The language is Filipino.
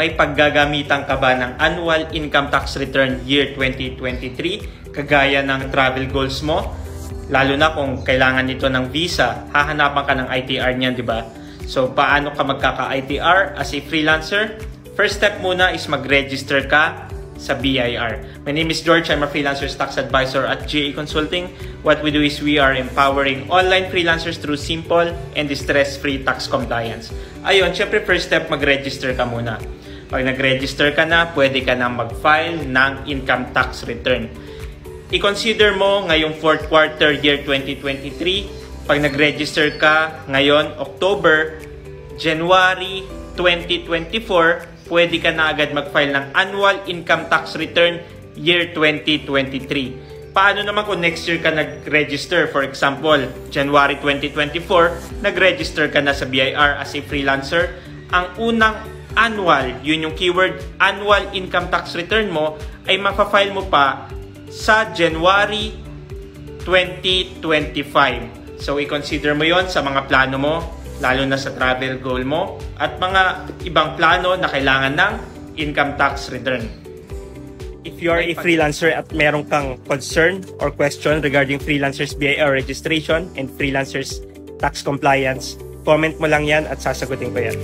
May paggagamitan ka ba ng annual income tax return year 2023 kagaya ng travel goals mo? Lalo na kung kailangan nito ng visa, hahanapan ka ng ITR niyan, di ba? So, paano ka magkaka-ITR as a freelancer? First step muna is mag-register ka sa BIR. My name is George. I'm a freelancer tax advisor at GA Consulting. What we do is we are empowering online freelancers through simple and stress-free tax compliance. Ayun, syempre first step, mag-register ka muna. Pag nag-register ka na, pwede ka na mag-file ng income tax return. I-consider mo ngayong fourth quarter year 2023, pag nag-register ka ngayon, October, January 2024, pwede ka na agad mag-file ng annual income tax return year 2023. Paano naman kung next year ka nag-register? For example, January 2024, nag-register ka na sa BIR as a freelancer. Ang unang annual, yun yung keyword, annual income tax return mo, ay mapafile mo pa sa January 2025. So, i-consider mo yon sa mga plano mo, lalo na sa travel goal mo, at mga ibang plano na kailangan ng income tax return. If you are a freelancer at meron kang concern or question regarding freelancers BIR registration and freelancers tax compliance, comment mo lang yan at sasagutin ko yan.